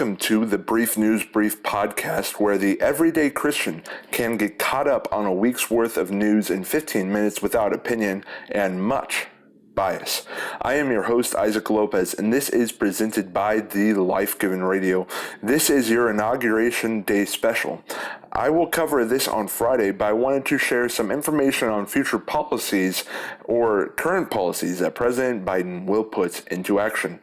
welcome to the Newsbrief podcast, where the everyday Christian can get caught up on a week's worth of news in 15 minutes without opinion and much bias. I am your host, Isaac Lopez, and this is presented by the Life-Given Radio. This is your Inauguration Day special. I will cover this on Friday, but I wanted to share some information on future policies or current policies that President Biden will put into action.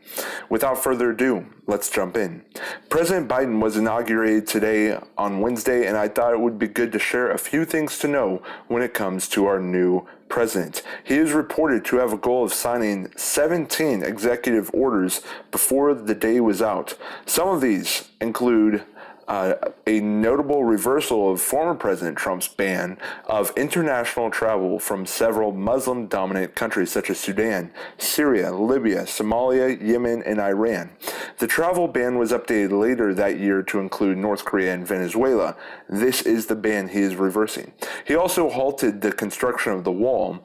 Without further ado, let's jump in. President Biden was inaugurated today on Wednesday, and I thought it would be good to share a few things to know when it comes to our new president. He is reported to have a goal of signing 17 executive orders before the day was out. Some of these include a notable reversal of former President Trump's ban of international travel from several Muslim-dominant countries such as Sudan, Syria, Libya, Somalia, Yemen, and Iran. The travel ban was updated later that year to include North Korea and Venezuela. This is the ban he is reversing. He also halted the construction of the wall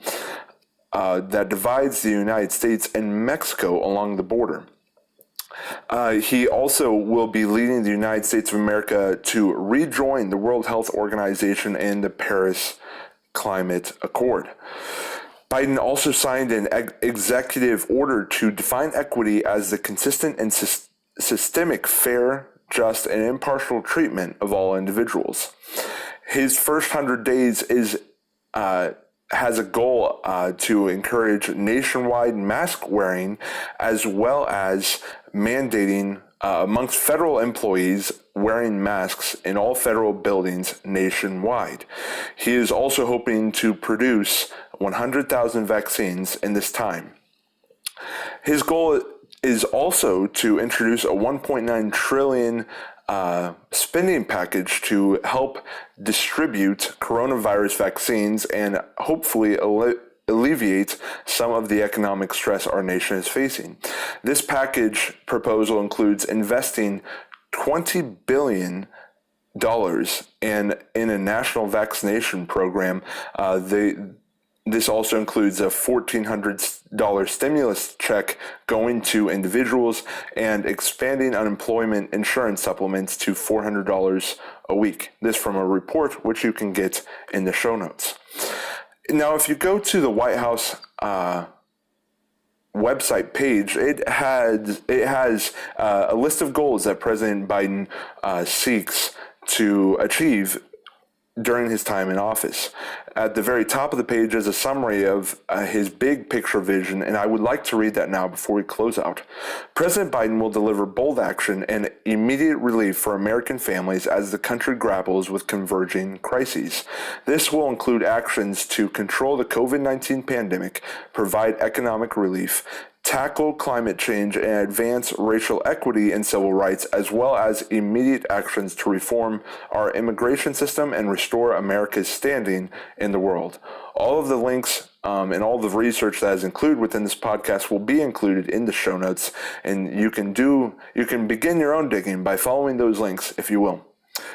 that divides the United States and Mexico along the border. He also will be leading the United States of America to rejoin the World Health Organization and the Paris Climate Accord. Biden also signed an executive order to define equity as the consistent and systemic, fair, just, and impartial treatment of all individuals. His first 100 days has a goal to encourage nationwide mask wearing, as well as mandating amongst federal employees wearing masks in all federal buildings nationwide. He is also hoping to produce 100,000 vaccines in this time. His goal is also to introduce a $1.9 trillion spending package to help distribute coronavirus vaccines and hopefully alleviate some of the economic stress our nation is facing. This package proposal includes investing $20 billion in a national vaccination program. This also includes a $1,400 stimulus check going to individuals and expanding unemployment insurance supplements to $400 a week. This from a report which you can get in the show notes. Now, if you go to the White House website page, it has a list of goals that President Biden seeks to achieve during his time in office. At the very top of the page is a summary of his big picture vision, and I would like to read that now before we close out. President Biden will deliver bold action and immediate relief for American families as the country grapples with converging crises. This will include actions to control the COVID-19 pandemic, provide economic relief, tackle climate change, and advance racial equity and civil rights, as well as immediate actions to reform our immigration system and restore America's standing in the world. All of the links and all the research that is included within this podcast will be included in the show notes, and you can begin your own digging by following those links, if you will.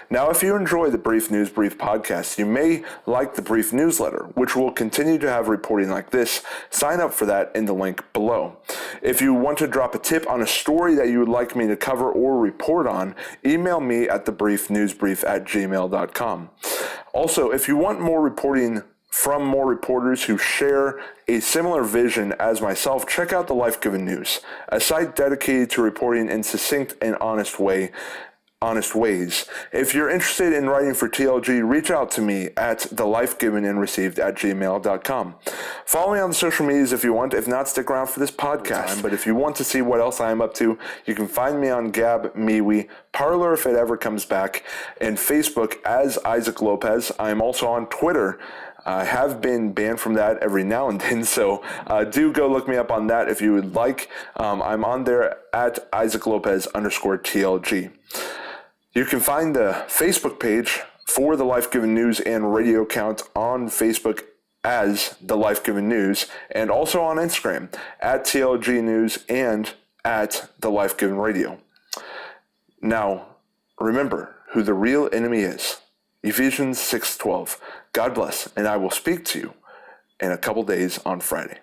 Now, if you enjoy the Newsbrief podcast, you may like the brief newsletter, which will continue to have reporting like this. Sign up for that in the link below. If you want to drop a tip on a story that you would like me to cover or report on, email me at thebriefnewsbrief@gmail.com. Also, if you want more reporting from more reporters who share a similar vision as myself, check out the Life-Given News, a site dedicated to reporting in succinct and honest ways. If you're interested in writing for TLG, reach out to me at thelifegivenandreceived@gmail.com. Follow me on the social medias if you want. If not, stick around for this podcast. But if you want to see what else I am up to, you can find me on Gab, MeWe, Parler if it ever comes back, and Facebook as Isaac Lopez. I am also on Twitter. I have been banned from that every now and then, so do go look me up on that if you would like. I'm on there at IsaacLopez_TLG. You can find the Facebook page for the Life-Given News and radio account on Facebook as the Life-Given News, and also on Instagram at TLG News and at the Life-Given Radio. Now, remember who the real enemy is. Ephesians 6:12. God bless, and I will speak to you in a couple days on Friday.